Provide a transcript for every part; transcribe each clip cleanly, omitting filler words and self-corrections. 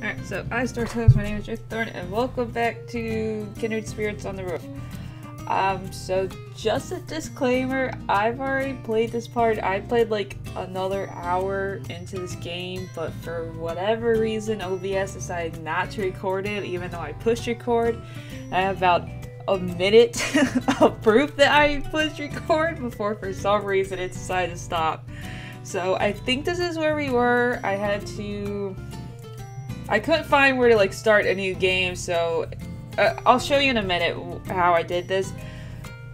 Alright, so I Star Host, my name is Drifterthorn, and welcome back to Kindred Spirits on the Roof. So just a disclaimer, I've already played this part. I played like another hour into this game, but for whatever reason OBS decided not to record it, even though I pushed record. I have about a minute of proof that I pushed record before for some reason it decided to stop. So I think this is where we were. I couldn't find where to like start a new game, so I'll show you in a minute how I did this.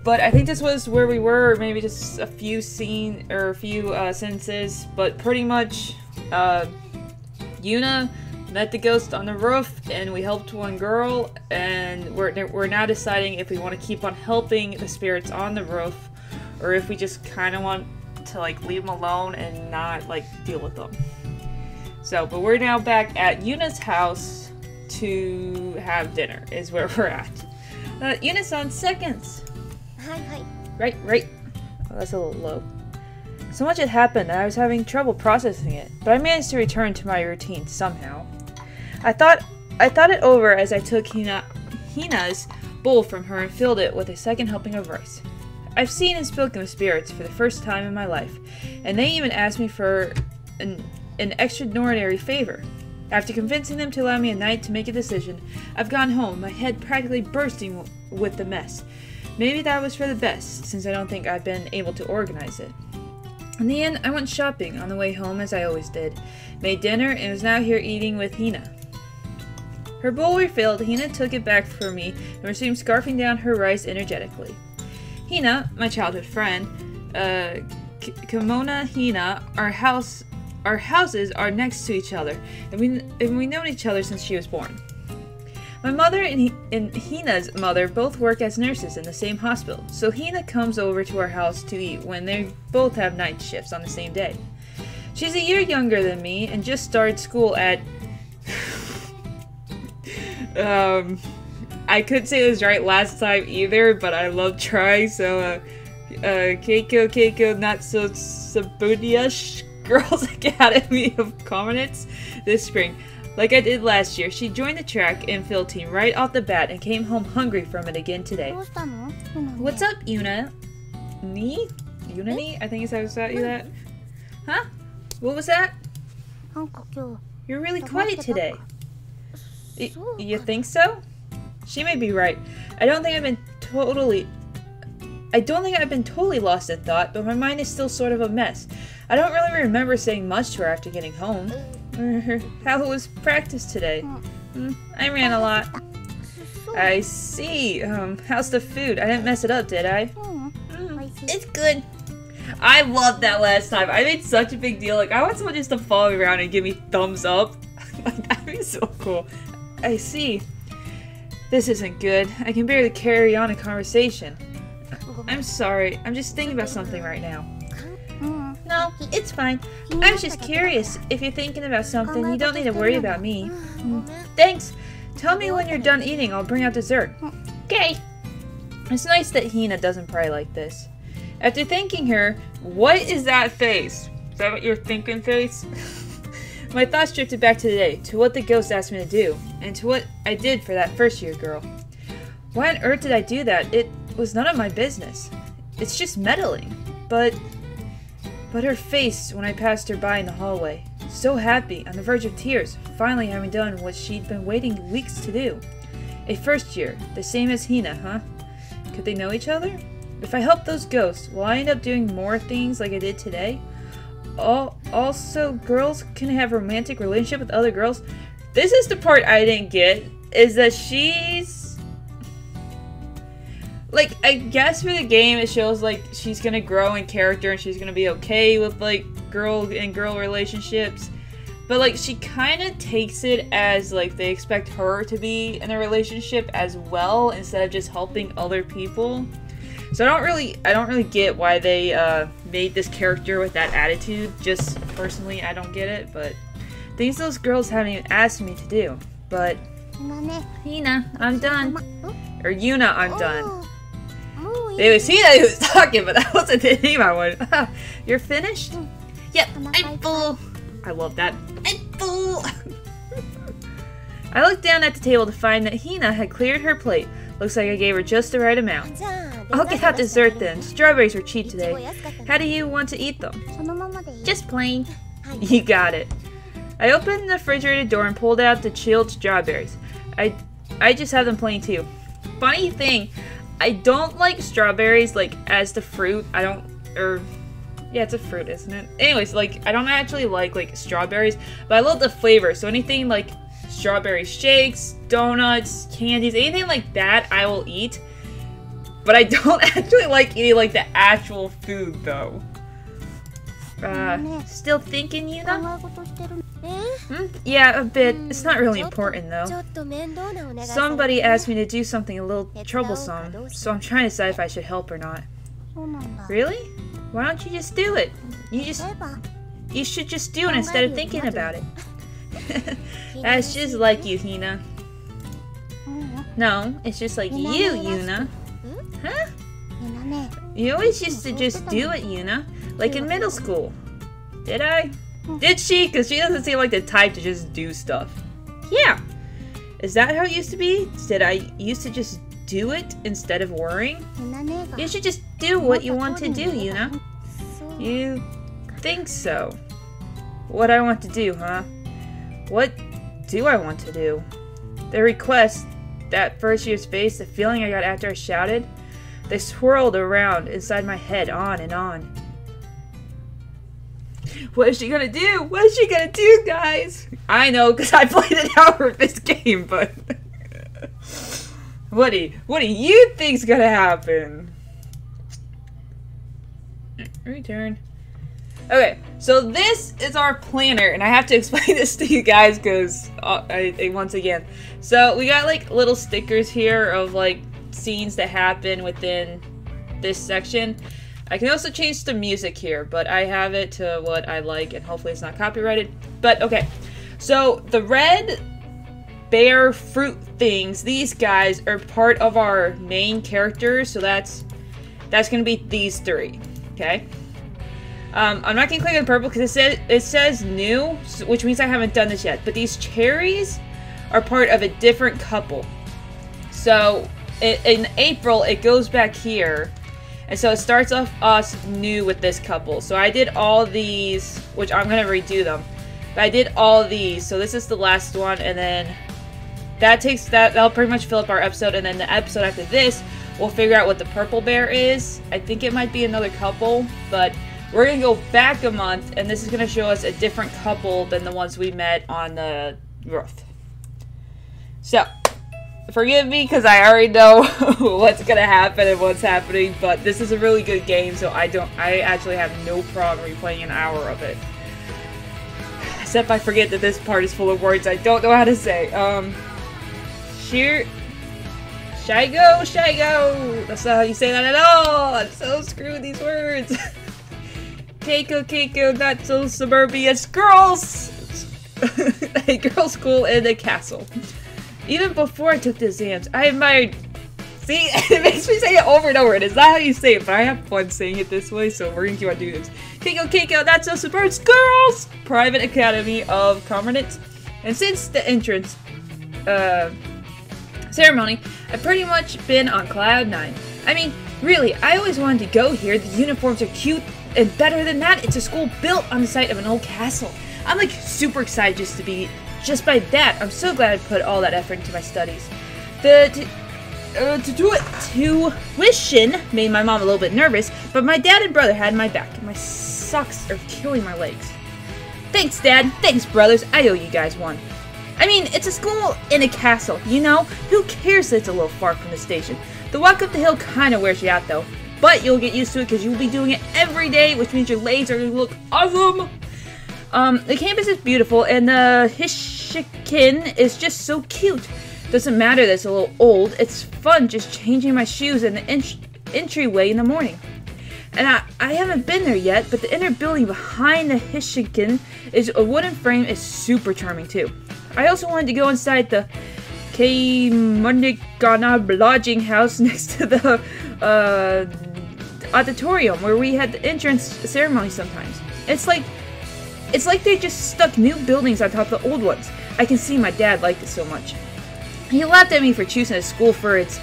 But I think this was where we were, maybe just a few sentences. But pretty much, Yuna met the ghost on the roof, and we helped one girl, and we're now deciding if we want to keep on helping the spirits on the roof, or if we just kind of want to like leave them alone and not like deal with them. So, but we're now back at Yuna's house to have dinner, is where we're at. Yuna's on seconds. Hi. Right. Oh, that's a little low. So much had happened that I was having trouble processing it, but I managed to return to my routine somehow. I thought it over as I took Hina's bowl from her and filled it with a second helping of rice. I've seen and spoken with spirits for the first time in my life, and they even asked me for an extraordinary favor. After convincing them to allow me a night to make a decision, I've gone home, my head practically bursting with the mess. Maybe that was for the best, since I don't think I've been able to organize it. In the end, I went shopping on the way home as I always did, made dinner, and was now here eating with Hina. Her bowl refilled, Hina took it back for me and resumed scarfing down her rice energetically. Hina, my childhood friend, Kimona Hina, our houses are next to each other, and we know each other since she was born. My mother and Hina's mother both work as nurses in the same hospital, so Hina comes over to our house to eat when they both have night shifts on the same day. She's a year younger than me and just started school at... I couldn't say it was right last time either, but I love trying, so Keiko Not So Sabudiash Girls Academy of Commonwealth this spring. Like I did last year, she joined the track and field team right off the bat and came home hungry from it again today. What's up, Yuna? Unity? I think is how to you that. Huh? What was that? You're really quiet today. You think so? She may be right. I don't think I've been totally lost in thought, but my mind is still sort of a mess. I don't really remember saying much to her after getting home. How was practice today? I ran a lot. I see. How's the food? I didn't mess it up, did I? It's good. I loved that last time. I made such a big deal. Like, I want someone just to follow me around and give me thumbs up. Like, that'd be so cool. I see. This isn't good. I can barely carry on a conversation. I'm sorry. I'm just thinking about something right now. No, it's fine. I was just curious. If you're thinking about something, you don't need to worry about me. Thanks. Tell me when you're done eating. I'll bring out dessert. Okay. It's nice that Hina doesn't pray like this. After thanking her, what is that face? Is that what you're thinking, face? My thoughts drifted back to today, to what the ghost asked me to do, and to what I did for that first-year girl. Why on earth did I do that? It was none of my business. It's just meddling. But her face when I passed her by in the hallway. So happy, on the verge of tears, finally having done what she'd been waiting weeks to do. A first year, the same as Hina, huh? Could they know each other? If I help those ghosts, will I end up doing more things like I did today? Also, girls can have a romantic relationship with other girls. This is the part I didn't get, is that she's... Like, I guess for the game it shows, like, she's gonna grow in character and she's gonna be okay with, like, girl relationships. But, like, she kind of takes it as, like, they expect her to be in a relationship as well instead of just helping other people. So I don't really get why they, made this character with that attitude. Just, personally, I don't get it, but things those girls haven't even asked me to do. But, Hina, I'm done. Or Yuna, I'm done. It was Hina who was talking, but that wasn't the name I wanted. You're finished? Yep, I'm full. I love that. I'm full. I looked down at the table to find that Hina had cleared her plate. Looks like I gave her just the right amount. I'll get out dessert then. Strawberries were cheap today. How do you want to eat them? Just plain. You got it. I opened the refrigerator door and pulled out the chilled strawberries. I just have them plain too. Funny thing, I don't like strawberries like as the fruit. Yeah, it's a fruit, isn't it? Anyways, like I don't actually like strawberries, but I love the flavor. So anything like strawberry shakes, donuts, candies, anything like that I will eat. But I don't actually like eating like the actual food though. Still thinking, Yuna? Yeah, a bit. It's not really important though. Somebody asked me to do something a little troublesome, so I'm trying to decide if I should help or not. Really? Why don't you just do it? You should just do it instead of thinking about it. That's just like you, Hina. No, it's just like you, Yuna. Huh? You always used to just do it, Yuna. Like in middle school. Did I? Did she? Because she doesn't seem like the type to just do stuff. Yeah. Is that how it used to be? Did I used to just do it instead of worrying? You should just do what you want to do, Yuna. You think so? What I want to do, huh? What do I want to do? The request, that first year's face, the feeling I got after I shouted, they swirled around inside my head on and on. What is she gonna do? What is she gonna do, guys? I know, because I played an hour of this game, but... What do you think's gonna happen? Return. Okay, so this is our planner, and I have to explain this to you guys because once again. So we got like little stickers here of like scenes that happen within this section. I can also change the music here, but I have it to what I like, and hopefully it's not copyrighted. But okay, so the red bear fruit things, these guys are part of our main characters, so that's gonna be these three. Okay. I'm not gonna click on purple because it says new, which means I haven't done this yet. But these cherries are part of a different couple. So in April it goes back here, and so it starts off us new with this couple. So I did all these, which I'm gonna redo them. But I did all these, so this is the last one, and then that'll pretty much fill up our episode, and then the episode after this we'll figure out what the purple bear is. I think it might be another couple, but we're gonna go back a month, and this is gonna show us a different couple than the ones we met on the roof. So, forgive me because I already know what's gonna happen and what's happening, but this is a really good game, so I actually have no problem replaying an hour of it. Except I forget that this part is full of words I don't know how to say. Shigo! That's not how you say that at all! I'm so screwed with these words! Keiko, not so suburbious girls! A girls' school in a castle. Even before I took the exams, I admired... See, it makes me say it over and over, and it's not how you say it, but I have fun saying it this way, so we're gonna keep on doing this. Keiko, not so suburbious girls! Private Academy of Commerce. And since the entrance, ceremony, I've pretty much been on cloud 9. I mean, really, I always wanted to go here. The uniforms are cute, and better than that, it's a school built on the site of an old castle. I'm like super excited just by that. I'm so glad I put all that effort into my studies. Tuition made my mom a little bit nervous, but my dad and brother had my back, and my socks are killing my legs. Thanks, Dad. Thanks, brothers. I owe you guys one. I mean, it's a school in a castle, you know? Who cares that it's a little far from the station? The walk up the hill kind of wears you out, though. But you'll get used to it because you'll be doing it every day, which means your legs are going to look awesome! The campus is beautiful, and the Hishikin is just so cute. Doesn't matter that it's a little old, it's fun just changing my shoes in the entryway in the morning. And I haven't been there yet, but the inner building behind the Hishikin is a wooden frame is super charming too. I also wanted to go inside the Keimunigana lodging house next to the auditorium where we had the entrance ceremony sometimes. It's like they just stuck new buildings on top of the old ones. I can see my dad liked it so much. He laughed at me for choosing a school for its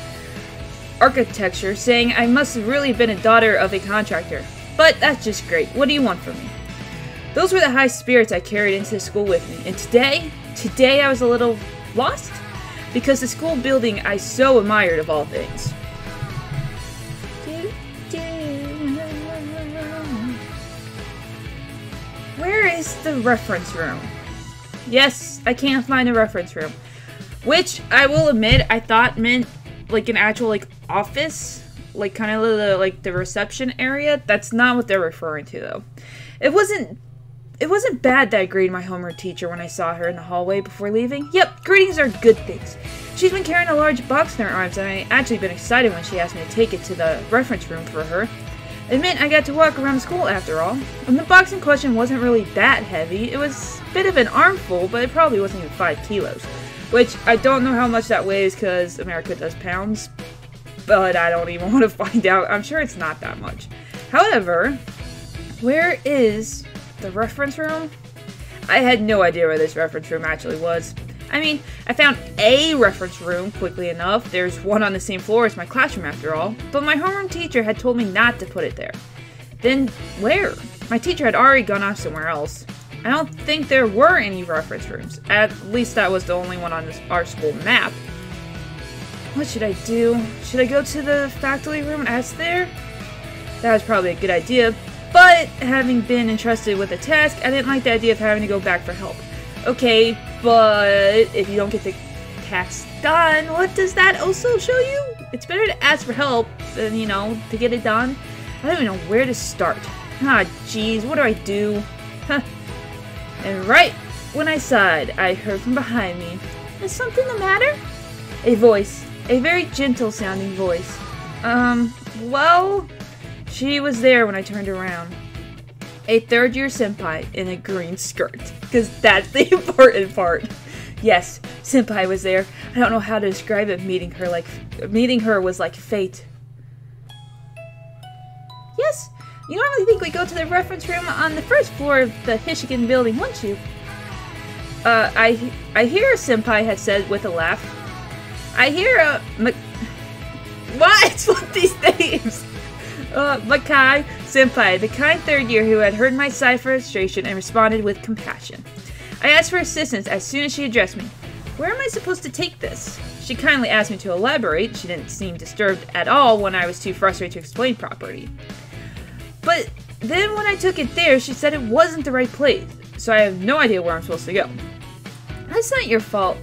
architecture, saying I must have really been a daughter of a contractor. But that's just great. What do you want from me? Those were the high spirits I carried into the school with me. And today I was a little lost, because the school building I so admired of all things. Where is the reference room? Yes, I can't find the reference room. Which, I will admit, I thought meant like an actual like office. Like kind of like the reception area. That's not what they're referring to though. It wasn't bad that I greeted my homeroom teacher when I saw her in the hallway before leaving. Yep, greetings are good things. She's been carrying a large box in her arms, and I actually been excited when she asked me to take it to the reference room for her. Admit I got to walk around the school after all. And the box in question wasn't really that heavy. It was a bit of an armful, but it probably wasn't even 5 kilos. Which, I don't know how much that weighs because America does pounds. But I don't even want to find out. I'm sure it's not that much. However, where is the reference room? I had no idea where this reference room actually was. I mean, I found a reference room quickly enough. There's one on the same floor as my classroom after all. But my homeroom teacher had told me not to put it there. Then where? My teacher had already gone off somewhere else. I don't think there were any reference rooms. At least that was the only one on our school map. What should I do? Should I go to the faculty room and ask there? That was probably a good idea, but having been entrusted with a task, I didn't like the idea of having to go back for help. Okay, but if you don't get the task done, what does that also show you? It's better to ask for help than, you know, to get it done. I don't even know where to start. Ah, jeez, what do I do? Huh. And right when I sighed, I heard from behind me, "Is something the matter?" A voice. A very gentle-sounding voice. Well, she was there when I turned around. A third-year senpai in a green skirt. Because that's the important part. Yes, senpai was there. I don't know how to describe it. Meeting her was like fate. Yes, you normally think we go to the reference room on the first floor of the Michigan building, wouldn't you? I hear senpai had said with a laugh. I hear What's with these names? Makai senpai, the kind third year who had heard my sigh of frustration and responded with compassion. I asked for assistance as soon as she addressed me. Where am I supposed to take this? She kindly asked me to elaborate. She didn't seem disturbed at all when I was too frustrated to explain properly. But then when I took it there, she said it wasn't the right place, so I have no idea where I'm supposed to go. That's not your fault.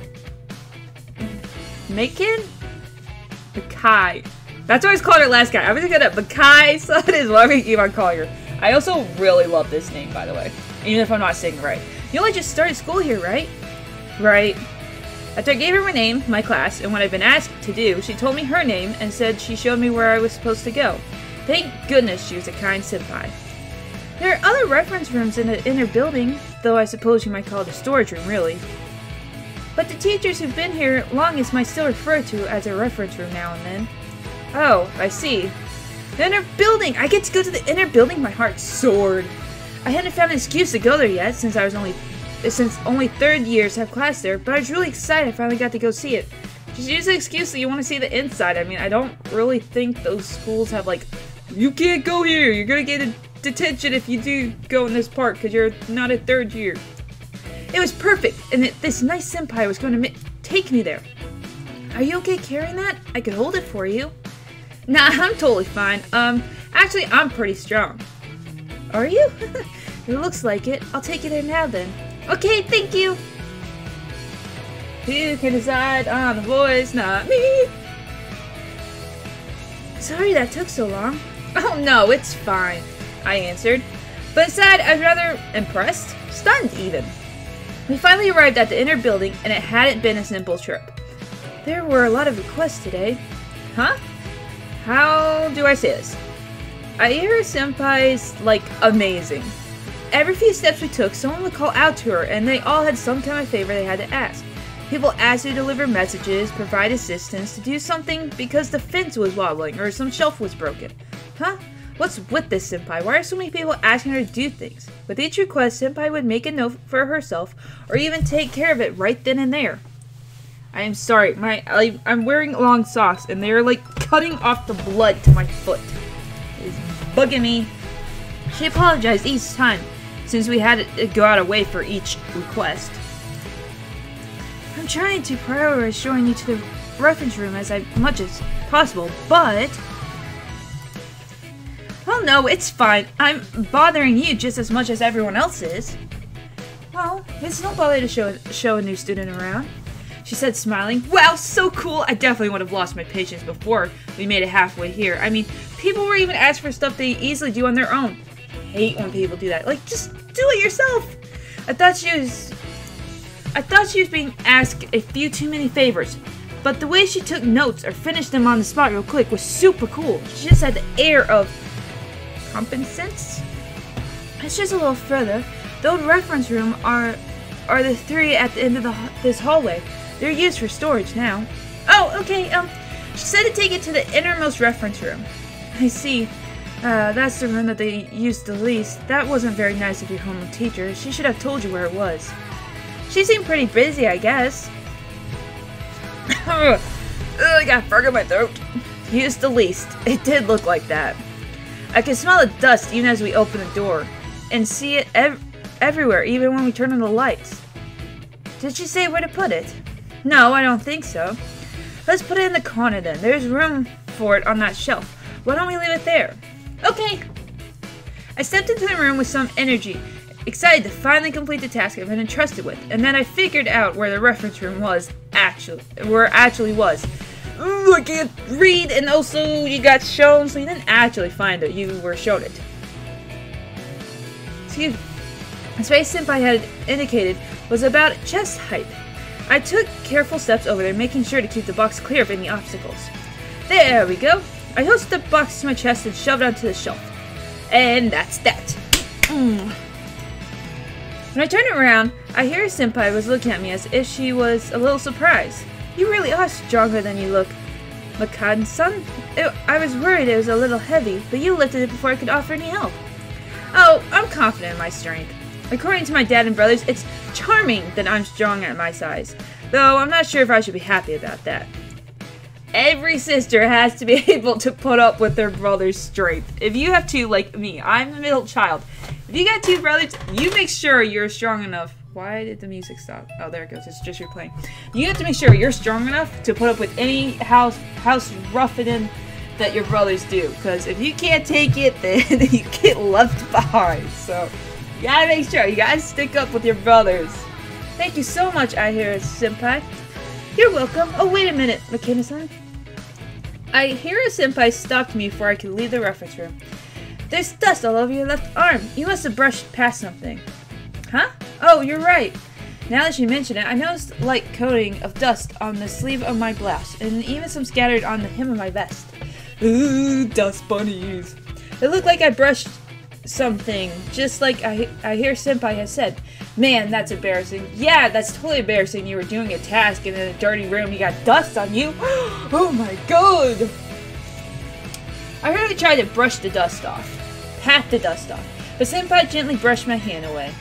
Makin? Makai. That's what I was calling her last guy. I was gonna Makai, so that is what I'm gonna keep on calling her. I also really love this name, by the way. Even if I'm not saying it right. You only just started school here, right? Right. After I gave her my name, my class, and what I've been asked to do, she told me her name and said she showed me where I was supposed to go. Thank goodness she was a kind senpai. There are other reference rooms in the inner building, though I suppose you might call it a storage room, really. But the teachers who've been here longest might still refer to it as a reference room now and then. Oh, I see. The inner building! I get to go to the inner building? My heart soared. I hadn't found an excuse to go there yet, since only third years have class there, but I was really excited I finally got to go see it. Just use the excuse that you want to see the inside. I mean, I don't really think those schools have like, you can't go here, you're gonna get a detention if you do go in this part, because you're not a third year. It was perfect, and this nice senpai was going to take me there. Are you okay carrying that? I could hold it for you. Nah, I'm totally fine. Actually, I'm pretty strong. Are you? It looks like it. I'll take you there now then. Okay, thank you. You can decide on the voice, not me. Sorry that took so long. Oh no, it's fine, I answered. But inside, I was rather impressed, stunned even. We finally arrived at the inner building, and it hadn't been a simple trip. There were a lot of requests today. Huh? How do I say this? I hear senpai's, like, amazing. Every few steps we took, someone would call out to her, and they all had some kind of favor they had to ask. People asked to deliver messages, provide assistance, to do something because the fence was wobbling, or some shelf was broken. Huh? What's with this senpai? Why are so many people asking her to do things? With each request, senpai would make a note for herself or even take care of it right then and there. I am sorry, I'm wearing long socks and they're like cutting off the blood to my foot. It is bugging me. She apologized each time since we had to go out of way for each request. I'm trying to prioritize showing you to the reference room as much as possible, but... Oh no, it's fine. I'm bothering you just as much as everyone else is. Well, it's no bother to show a new student around, she said, smiling. Wow, so cool! I definitely would have lost my patience before we made it halfway here. I mean, people were even asking for stuff they easily do on their own. I hate when people do that. Like, just do it yourself! I thought she was being asked a few too many favors, but the way she took notes or finished them on the spot real quick was super cool. She just had the air of competence. It's just a little further. The old reference room are the three at the end of this hallway. They're used for storage now. Oh, okay, she said to take it to the innermost reference room. I see. That's the room that they used the least. That wasn't very nice of your homeroom teacher. She should have told you where it was. She seemed pretty busy, I guess. I got frog in my throat. Used the least. It did look like that. I could smell the dust even as we opened the door. And see it everywhere, even when we turned on the lights. Did she say where to put it? No, I don't think so. Let's put it in the corner then. There's room for it on that shelf. Why don't we leave it there? Okay. I stepped into the room with some energy, excited to finally complete the task I've been entrusted with, and then I figured out where the reference room actually was. Ooh, I can't read, and also you got shown, so you didn't actually find it, you were shown it. Excuse me. The space Senpai had indicated was about chest height. I took careful steps over there, making sure to keep the box clear of any obstacles. There we go. I hosted the box to my chest and shoved it onto the shelf. And that's that. When I turned around, I hear Senpai was looking at me as if she was a little surprised. You really are stronger than you look, Makan-san. I was worried it was a little heavy, but you lifted it before I could offer any help. Oh, I'm confident in my strength. According to my dad and brothers, it's charming that I'm strong at my size, though I'm not sure if I should be happy about that. Every sister has to be able to put up with their brother's strength. If you have two, like me, I'm the middle child. If you got two brothers, you make sure you're strong enough. Why did the music stop? Oh, there it goes. It's just replaying. You have to make sure you're strong enough to put up with any house roughing that your brothers do. Because if you can't take it, then you get left behind. So, you gotta make sure. You gotta stick up with your brothers. Thank you so much, Ahira Senpai. You're welcome. Oh, wait a minute, Makina-san. Ahira Senpai stopped me before I could leave the reference room. There's dust all over your left arm. You must have brushed past something. Huh? Oh, you're right. Now that you mention it, I noticed a light coating of dust on the sleeve of my blouse, and even some scattered on the hem of my vest. Ooh, dust bunnies. It looked like I brushed something, just like I hear Senpai has said. Man, that's embarrassing. Yeah, that's totally embarrassing. You were doing a task and in a dirty room, you got dust on you. Oh my god! I really tried to brush the dust off. Pat the dust off. But Senpai gently brushed my hand away.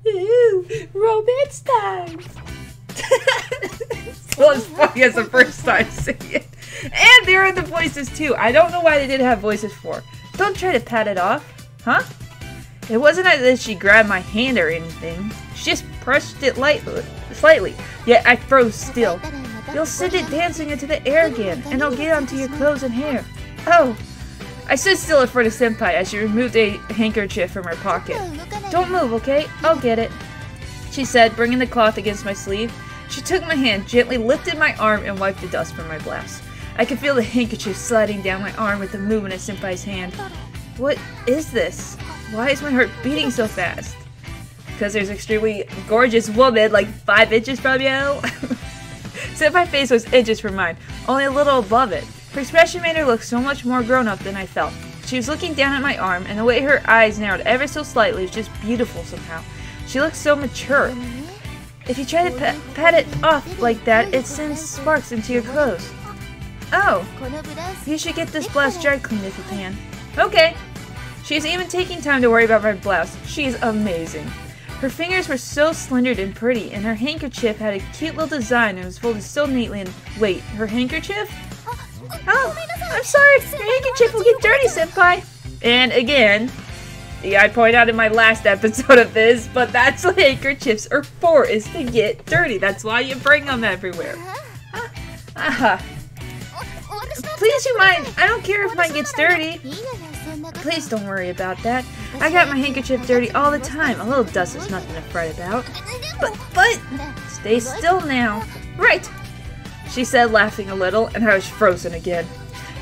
Ooh, romance time! Well, as funny as the first time seeing it. And there are the voices too. I don't know why they didn't have voices for. Don't try to pat it off. Huh? It wasn't as if she grabbed my hand or anything. She just brushed it slightly. Yet I froze still. You'll send it dancing into the air again, and it'll get onto your clothes and hair. Oh! I stood still in front of Senpai as she removed a handkerchief from her pocket. Don't move, okay? I'll get it, she said, bringing the cloth against my sleeve. She took my hand, gently lifted my arm, and wiped the dust from my blouse. I could feel the handkerchief sliding down my arm with the movement of Senpai's hand. What is this? Why is my heart beating so fast? Because there's an extremely gorgeous woman, like 5 inches from you. Senpai's face was inches from mine, only a little above it. Her expression made her look so much more grown-up than I felt. She was looking down at my arm, and the way her eyes narrowed ever so slightly was just beautiful somehow. She looked so mature. If you try to pat it off like that, it sends sparks into your clothes. Oh, you should get this blouse dry cleaned if you can. Okay. She's even taking time to worry about my blouse. She's amazing. Her fingers were so slender and pretty, and her handkerchief had a cute little design and was folded so neatly and— Wait, her handkerchief? Oh, I'm sorry. Your handkerchief will get dirty, senpai. And again, I pointed out in my last episode of this, but that's what handkerchiefs are for, is to get dirty. That's why you bring them everywhere. Please, you mind? I don't care if mine gets dirty. Please don't worry about that. I got my handkerchief dirty all the time. A little dust is nothing to fret about. But, stay still now. Right, she said, laughing a little, and I was frozen again.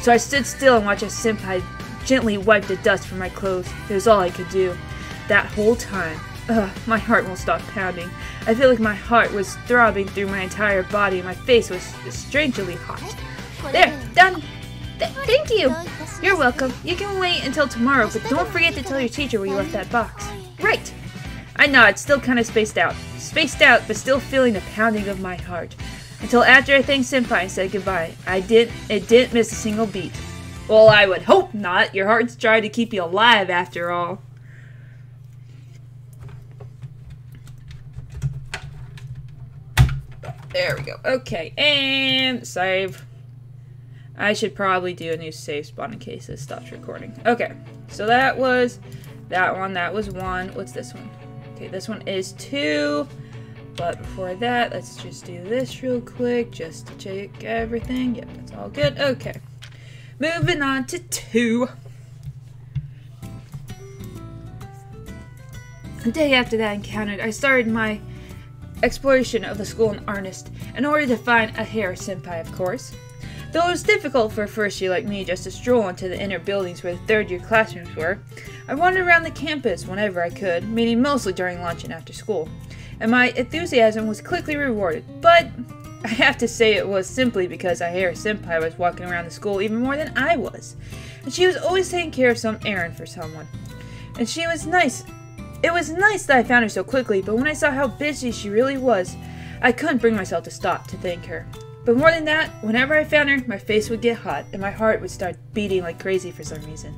So I stood still and watched as senpai gently wiped the dust from my clothes. It was all I could do. That whole time. My heart won't stop pounding. I feel like my heart was throbbing through my entire body and my face was strangely hot. There, done. Thank you. You're welcome. You can wait until tomorrow, but don't forget to tell your teacher where you left that box. Right. I nod, still kind of spaced out. But still feeling the pounding of my heart. Until after I thanked senpai and said goodbye. It didn't miss a single beat. Well, I would hope not. Your heart's trying to keep you alive after all. There we go. Okay, and save. I should probably do a new save spot in case this stops recording. Okay, so that was that one. That was 1. What's this one? Okay, this one is 2. But before that, let's just do this real quick just to check everything. Yep, that's all good. Okay. Moving on to 2. The day after that encounter, I started my exploration of the school in earnest in order to find a hair senpai, of course. Though it was difficult for a first year like me just to stroll into the inner buildings where the third-year classrooms were, I wandered around the campus whenever I could, meaning mostly during lunch and after school, and my enthusiasm was quickly rewarded. But I have to say it was simply because I hear senpai was walking around the school even more than I was, and she was always taking care of some errand for someone. And she was nice. It was nice that I found her so quickly, but when I saw how busy she really was, I couldn't bring myself to stop to thank her. But more than that, whenever I found her, my face would get hot, and my heart would start beating like crazy for some reason.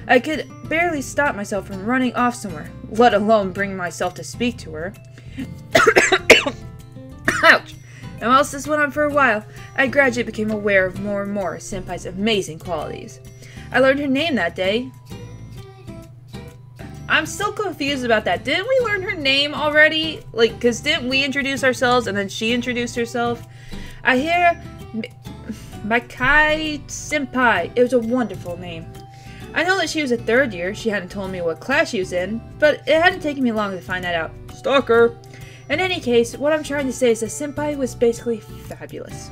I could barely stop myself from running off somewhere, let alone bring myself to speak to her. Ouch! And whilst this went on for a while, I gradually became aware of more and more of senpai's amazing qualities. I learned her name that day. I'm still confused about that. Didn't we learn her name already? Like, because didn't we introduce ourselves and then she introduced herself? I hear Makai Senpai. It was a wonderful name. I know that she was a third year. She hadn't told me what class she was in, but it hadn't taken me long to find that out. Stalker! In any case, what I'm trying to say is that senpai was basically fabulous.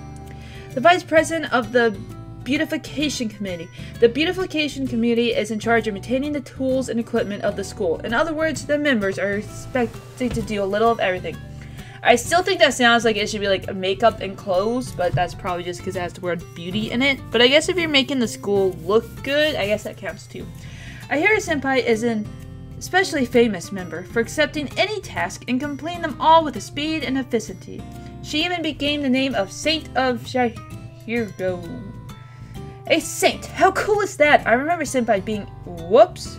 The vice president of the Beautification Committee. The Beautification Committee is in charge of maintaining the tools and equipment of the school. In other words, the members are expected to do a little of everything. I still think that sounds like it should be like makeup and clothes, but that's probably just because it has the word beauty in it. But I guess if you're making the school look good, I guess that counts too. I hear senpai is an especially famous member for accepting any task and completing them all with a speed and efficiency. She even became the name of Saint of Shihiro. A saint! How cool is that? I remember senpai being— whoops.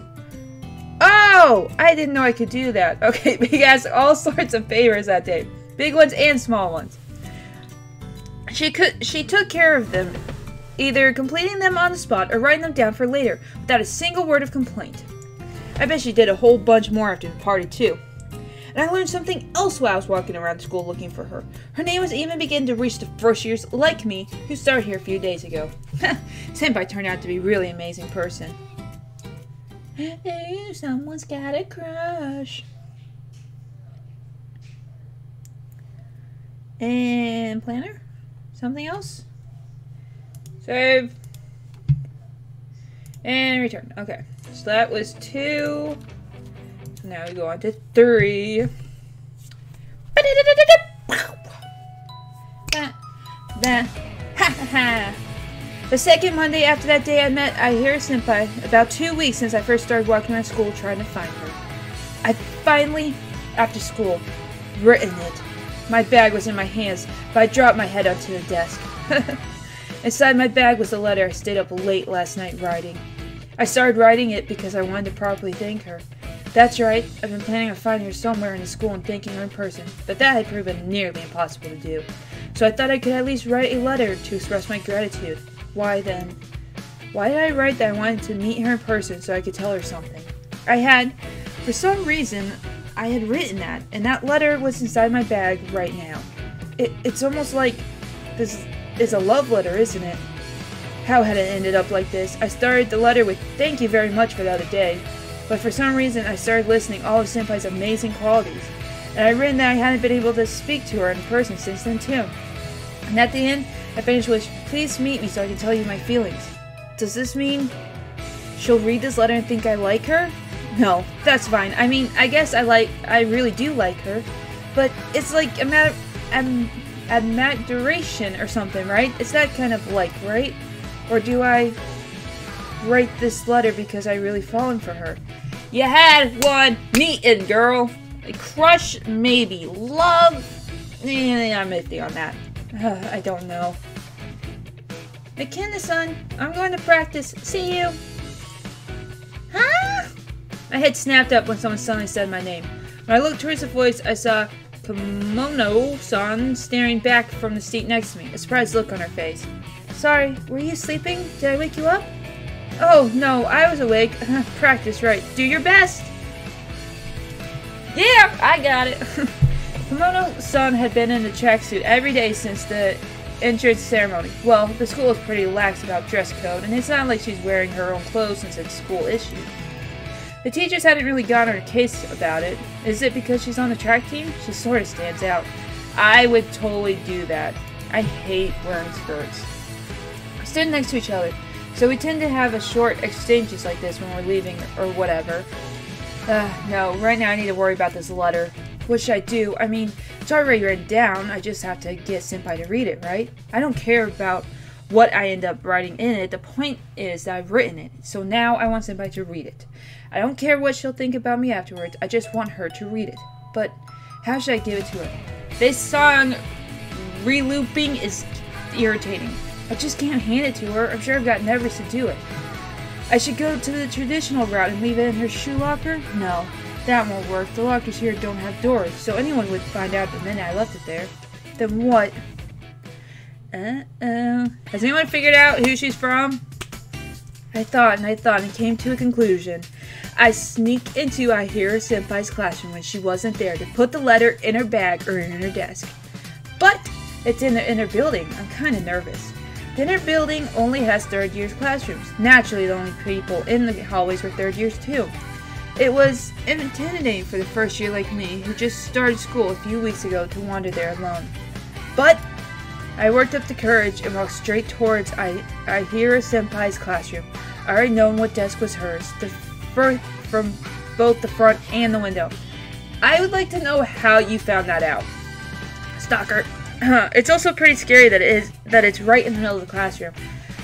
Oh! I didn't know I could do that. Okay, he asked all sorts of favors that day. Big ones and small ones. She took care of them, either completing them on the spot or writing them down for later, without a single word of complaint. I bet she did a whole bunch more after the party, too. And I learned something else while I was walking around school looking for her. Her name was even beginning to reach the first years like me, who started here a few days ago. Senpai turned out to be a really amazing person. Hey, someone's got a crush. And planner? Something else? Save. And return. Okay. So that was 2. So now we go on to 3. The second Monday after that day I met Ahira Senpai, about 2 weeks since I first started walking around school trying to find her. I finally, after school, written it. My bag was in my hands, but I dropped my head onto the desk. Inside my bag was a letter I stayed up late last night writing. I started writing it because I wanted to properly thank her. That's right, I've been planning on finding her somewhere in the school and thanking her in person, but that had proven nearly impossible to do. So I thought I could at least write a letter to express my gratitude. Why then? Why did I write that I wanted to meet her in person so I could tell her something? For some reason, I had written that, and that letter was inside my bag right now. It's almost like this is a love letter, isn't it? How had it ended up like this? I started the letter with "Thank you very much" for the other day, but for some reason I started listing all of Senpai's amazing qualities, and I written that I hadn't been able to speak to her in person since then too. And at the end, I finished with, "Please meet me so I can tell you my feelings." Does this mean she'll read this letter and think I like her? No, that's fine. I mean, I guess I really do like her, but it's like admiration or something, right? It's that kind of like, right? Or do I write this letter because I really fallen for her? You had one meeting, girl. A crush, maybe. Love? I'm iffy on that. I don't know. McKinnon-san, I'm going to practice. See you. Huh? My head snapped up when someone suddenly said my name. When I looked towards the voice, I saw Kimono-san staring back from the seat next to me, a surprised look on her face. Sorry, were you sleeping? Did I wake you up? Oh, no, I was awake. Practice, right. Do your best! Yeah, I got it. Kimono-san had been in a tracksuit every day since the entrance ceremony. Well, the school is pretty lax about dress code, and it's not like she's wearing her own clothes since it's school issue. The teachers hadn't really gotten her case about it. Is it because she's on the track team? She sort of stands out. I would totally do that. I hate wearing skirts. We stood next to each other, so we tend to have a short exchanges like this when we're leaving or whatever. No, right now I need to worry about this letter. What should I do? I mean, it's already written down. I just have to get Senpai to read it, right? I don't care about what I end up writing in it. The point is that I've written it, so now I want Senpai to read it. I don't care what she'll think about me afterwards. I just want her to read it. But how should I give it to her? This song re-looping is irritating. I just can't hand it to her. I'm sure I've got nerves to do it. I should go to the traditional route and leave it in her shoe locker? No, that won't work. The lockers here don't have doors, so anyone would find out the minute I left it there. Then what? Has anyone figured out who she's from? I thought and came to a conclusion. I sneak into Ahira Senpai's classroom when she wasn't there to put the letter in her bag or in her desk. But it's in the inner building. I'm kind of nervous. The inner building only has third year's classrooms. Naturally, the only people in the hallways were third years too. It was intimidating for the first year like me, who just started school a few weeks ago, to wander there alone. But I worked up the courage and walked straight towards Ahira Senpai's classroom. I already known what desk was hers, from both the front and the window. I would like to know how you found that out. Stalker. It's also pretty scary that it's right in the middle of the classroom.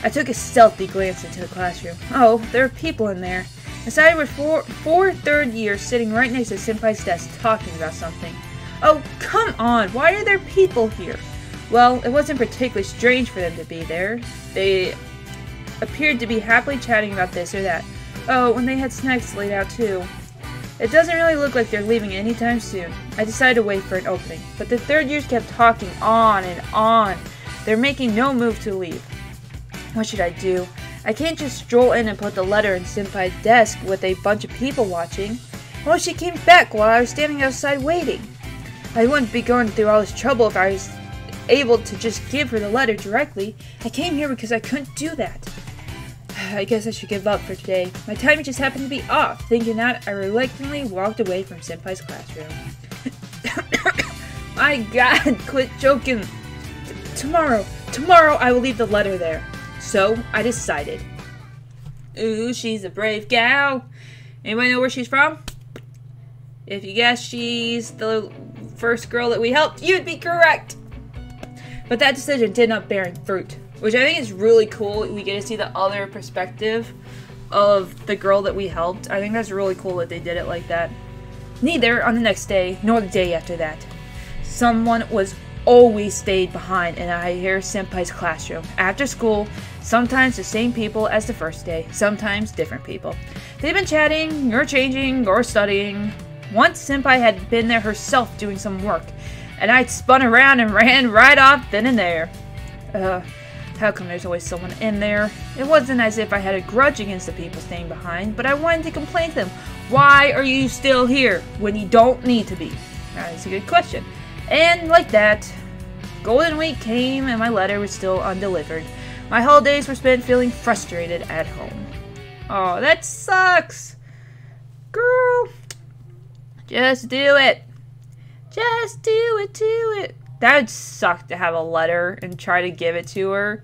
I took a stealthy glance into the classroom. Oh, there are people in there. Inside were four third years sitting right next to Senpai's desk talking about something. Oh, come on, why are there people here? Well, it wasn't particularly strange for them to be there. They appeared to be happily chatting about this or that. Oh, and they had snacks laid out too. It doesn't really look like they're leaving anytime soon. I decided to wait for an opening, but the third years kept talking on and on. They're making no move to leave. What should I do? I can't just stroll in and put the letter in Senpai's desk with a bunch of people watching. Well, she came back while I was standing outside waiting. I wouldn't be going through all this trouble if I was able to just give her the letter directly. I came here because I couldn't do that. I guess I should give up for today. My timing just happened to be off. Thinking that, I reluctantly walked away from Senpai's classroom. My god, quit joking. Tomorrow I will leave the letter there. So, I decided. Ooh, she's a brave gal. Anybody know where she's from? If you guess she's the first girl that we helped, you'd be correct. But that decision did not bear fruit, which I think is really cool. We get to see the other perspective of the girl that we helped. I think that's really cool that they did it like that. Neither on the next day, nor the day after that. Someone was always stayed behind in Ahihiro Senpai's classroom. After school, sometimes the same people as the first day, sometimes different people. They've been chatting, or changing, or studying. Once Senpai had been there herself doing some work, and I'd spun around and ran right off then and there. How come there's always someone in there? It wasn't as if I had a grudge against the people staying behind, but I wanted to complain to them. Why are you still here when you don't need to be? That's a good question. And like that, Golden Week came and my letter was still undelivered. My holidays were spent feeling frustrated at home. Oh, that sucks! Girl, just do it. Just do it. That would suck to have a letter and try to give it to her,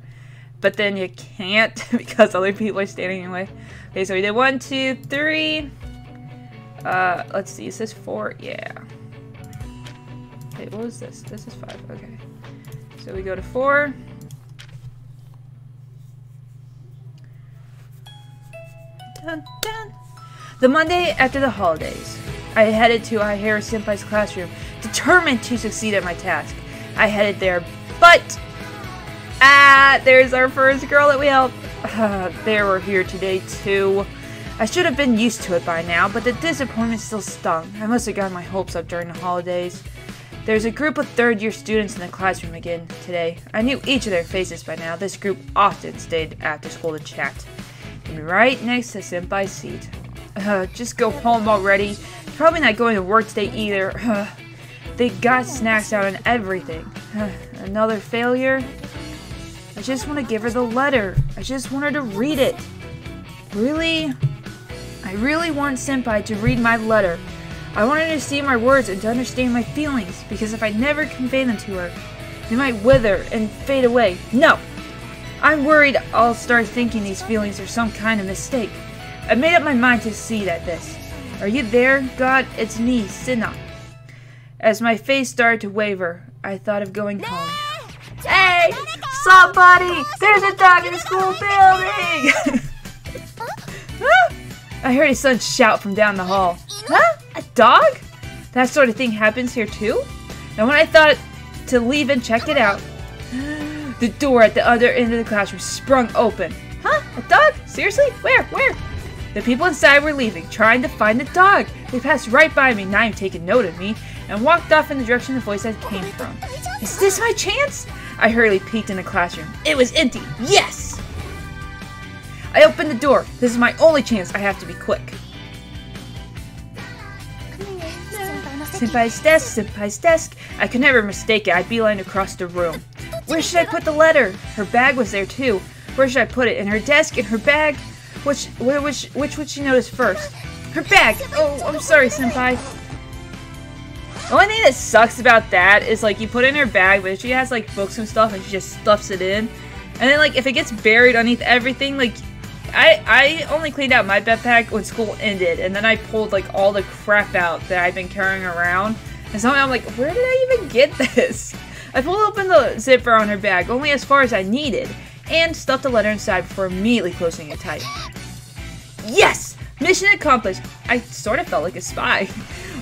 but then you can't because other people are standing in the way. Okay, so we did 1, 2, 3. Let's see, is this 4? Yeah. Wait, what was this? This is 5, okay. So we go to 4. Dun, dun. The Monday after the holidays, I headed to Ahihiro Senpai's classroom, determined to succeed at my task. I headed there, but... there's our first girl that we helped. They were here today too. I should have been used to it by now, but the disappointment still stung. I must have gotten my hopes up during the holidays. There's a group of third-year students in the classroom again today. I knew each of their faces by now. This group often stayed after school to chat. And right next to Senpai's seat. Just go home already. Probably not going to work today either. They got snacks out and everything. Another failure? I just want to give her the letter. I just want her to read it. Really? I really want Senpai to read my letter. I want her to see my words and to understand my feelings, because if I never convey them to her, they might wither and fade away. No! I'm worried I'll start thinking these feelings are some kind of mistake. I made up my mind to see that this. Are you there, God? It's me, Sinna. As my face started to waver, I thought of going home. Hey! Somebody! There's a dog in the school building! I heard his son shout from down the hall. Huh? A dog? That sort of thing happens here too? And when I thought to leave and check it out, the door at the other end of the classroom sprung open. Huh? A dog? Seriously? Where? Where? The people inside were leaving, trying to find the dog. They passed right by me, not even taking note of me, and walked off in the direction the voice had came from. Is this my chance? I hurriedly peeked in the classroom. It was empty. Yes! I opened the door. This is my only chance. I have to be quick. Senpai's desk. I could never mistake it. I beelined across the room. Where should I put the letter? Her bag was there too. Where should I put it? In her desk? In her bag? Which would she notice first? Her bag! Oh, I'm sorry, Senpai. The only thing that sucks about that is, like, you put it in her bag, but she has, like, books and stuff, and she just stuffs it in. And then, like, if it gets buried underneath everything, like, I only cleaned out my backpack when school ended, and then I pulled, like, all the crap out that I've been carrying around. And somehow I'm like, where did I even get this? I pulled open the zipper on her bag, only as far as I needed, and stuffed the letter inside before immediately closing it tight. Yes! Mission accomplished! I sort of felt like a spy.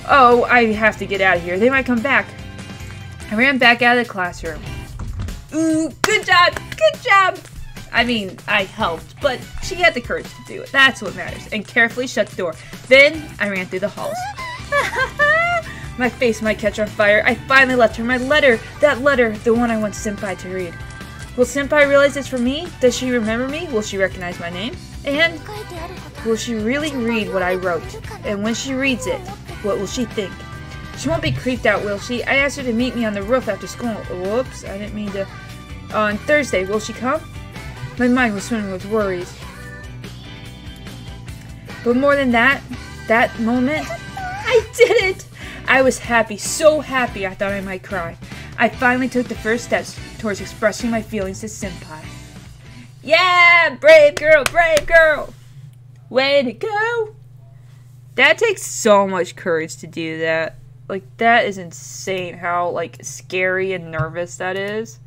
Oh, I have to get out of here. They might come back. I ran back out of the classroom. Ooh, good job! Good job! I mean, I helped, but she had the courage to do it. That's what matters. And carefully shut the door. Then, I ran through the halls. My face might catch on fire. I finally left her my letter. That letter, the one I want Senpai to read. Will Senpai realize it's for me? Does she remember me? Will she recognize my name? And will she really read what I wrote? And when she reads it, what will she think? She won't be creeped out, will she? I asked her to meet me on the roof after school. Whoops, I didn't mean to. On Thursday, will she come? My mind was swimming with worries. But more than that moment, I did it! I was happy, so happy I thought I might cry. I finally took the first steps towards expressing my feelings to Senpai. Yeah! Brave girl, brave girl! Way to go! That takes so much courage to do that. Like, that is insane how, like, scary and nervous that is.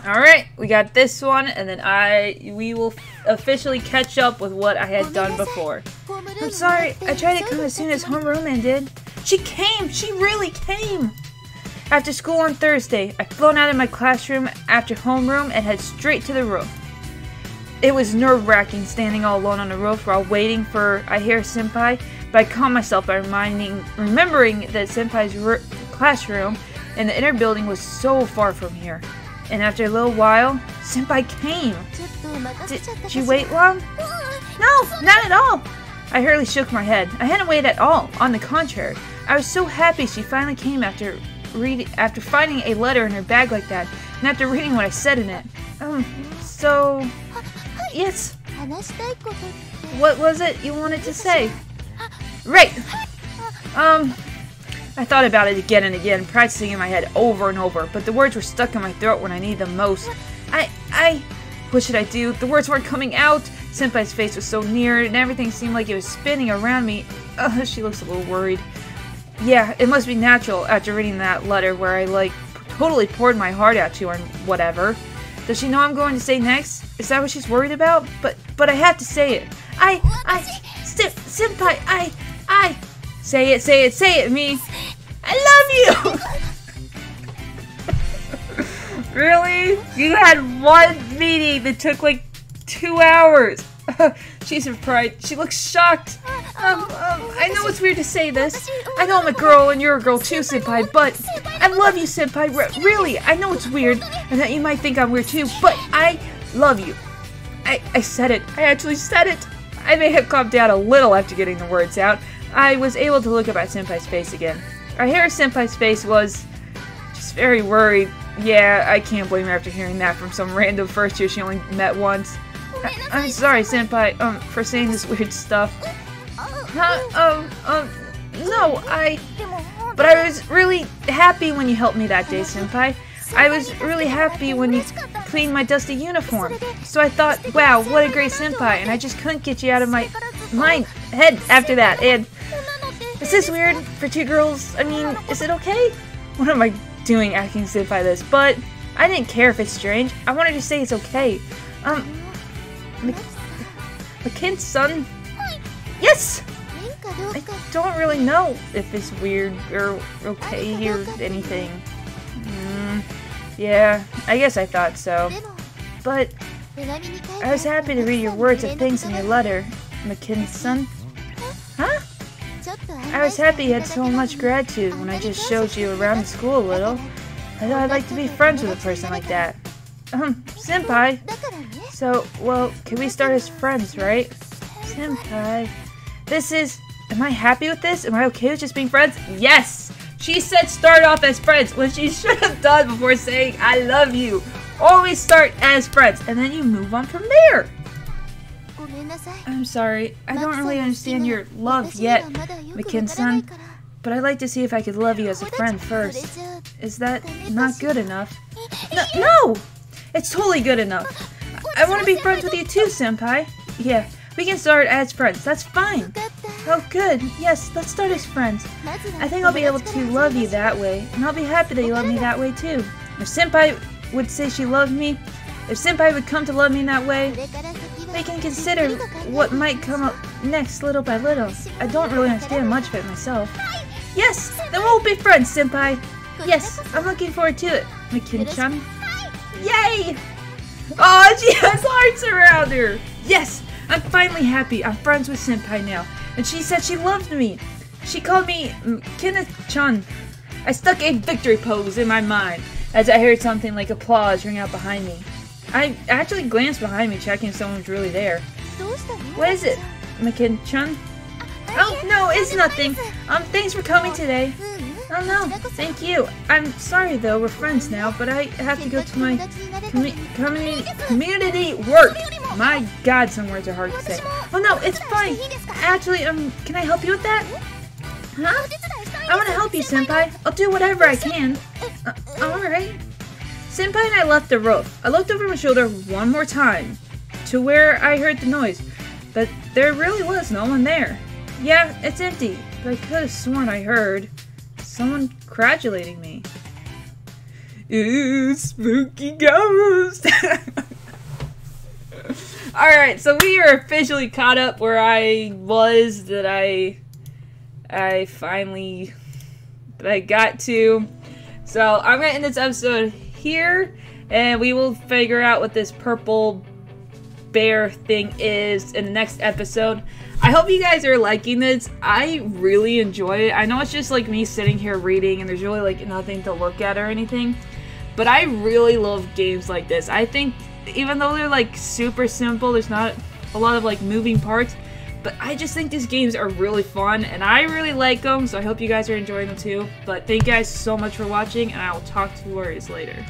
Alright, we got this one, and then we will officially catch up with what I had done before. I'm sorry, I tried to come as soon as homeroom ended. She came! She really came! After school on Thursday, I flown out of my classroom after homeroom and head straight to the roof. It was nerve-wracking standing all alone on the roof while waiting for Ahira Senpai, but I calmed myself by remembering that Senpai's classroom in the inner building was so far from here. And after a little while, Senpai came. Did she wait long? No, not at all. I hurriedly shook my head. I hadn't waited at all. On the contrary, I was so happy she finally came after finding a letter in her bag like that, and after reading what I said in it. So... Yes. What was it you wanted to say? Right. I thought about it again and again, practicing in my head over and over, but the words were stuck in my throat when I needed them most. What should I do? The words weren't coming out. Senpai's face was so near, and everything seemed like it was spinning around me. She looks a little worried. Yeah, it must be natural after reading that letter where I, totally poured my heart out to her and whatever. Does she know I'm going to say next? Is that what she's worried about? But I have to say it. Senpai, say it, me. I love you! Really? You had one meeting that took 2 hours. She's surprised. She looks shocked. I know it's weird to say this. I know I'm a girl and you're a girl too, Senpai, but I love you, Senpai. Really, I know it's weird and that you might think I'm weird too, but I love you. I said it. I actually said it. I may have calmed down a little after getting the words out. I was able to look up at Senpai's face again. Ahira Senpai's face was just very worried. Yeah, I can't blame her after hearing that from some random first year she only met once. I'm sorry, Senpai, for saying this weird stuff. No, But I was really happy when you helped me that day, Senpai. I was really happy when you cleaned my dusty uniform. So I thought, wow, what a great Senpai, and I just couldn't get you out of my head after that. And is this weird for two girls? I mean, is it okay? What am I doing asking Senpai this? But I didn't care if it's strange. I wanted to say it's okay. McKin-san? Yes! I don't really know if it's weird or okay or anything. Yeah, I guess I thought so. But I was happy to read your words of thanks in your letter, McKin-san. Huh? I was happy you had so much gratitude when I just showed you around the school a little. I thought I'd like to be friends with a person like that. Senpai. So, well, can we start as friends, right? Senpai. Am I happy with this? Am I okay with just being friends? Yes! She said start off as friends, when she should have done before saying, I love you. Always start as friends, and then you move on from there. I'm sorry, I don't really understand your love yet, McKin-san, but I'd like to see if I could love you as a friend first. Is that not good enough? No! It's totally good enough. I want to be friends with you too, Senpai. Yeah, we can start as friends. That's fine. Oh, good. Yes, let's start as friends. I think I'll be able to love you that way, and I'll be happy that you love me that way too. If Senpai would say she loved me, if Senpai would come to love me in that way, we can consider what might come up next little by little. I don't really understand much of it myself. Yes, then we'll be friends, Senpai. Yes, I'm looking forward to it, McKin-chan. Yay! Oh, she has hearts around her! Yes! I'm finally happy. I'm friends with Senpai now. And she said she loved me. She called me Kenneth-chan. I stuck a victory pose in my mind as I heard something like applause ring out behind me. I actually glanced behind me, checking if someone was really there. What is it, McKin-chan? Oh, no, it's nothing. Thanks for coming today. Oh, no, thank you. I'm sorry, though. We're friends now, but I have to go to my community work. My God, some words are hard to say. Oh, no, it's fine. Actually, can I help you with that? Huh? I want to help you, Senpai. I'll do whatever I can. Alright. Senpai and I left the roof. I looked over my shoulder one more time to where I heard the noise, but there really was no one there. Yeah, it's empty, but I could have sworn I heard someone congratulating me. Ooh, spooky ghost! Alright, so we are officially caught up where I was that I I got to. So I'm gonna end this episode here, and we will figure out what this purple bear thing is in the next episode. I hope you guys are liking this. I really enjoy it. I know it's just like me sitting here reading and there's really like nothing to look at or anything, but I really love games like this. I think even though they're like super simple, there's not a lot of like moving parts, but I just think these games are really fun and I really like them, so I hope you guys are enjoying them too. But thank you guys so much for watching, and I will talk to you later.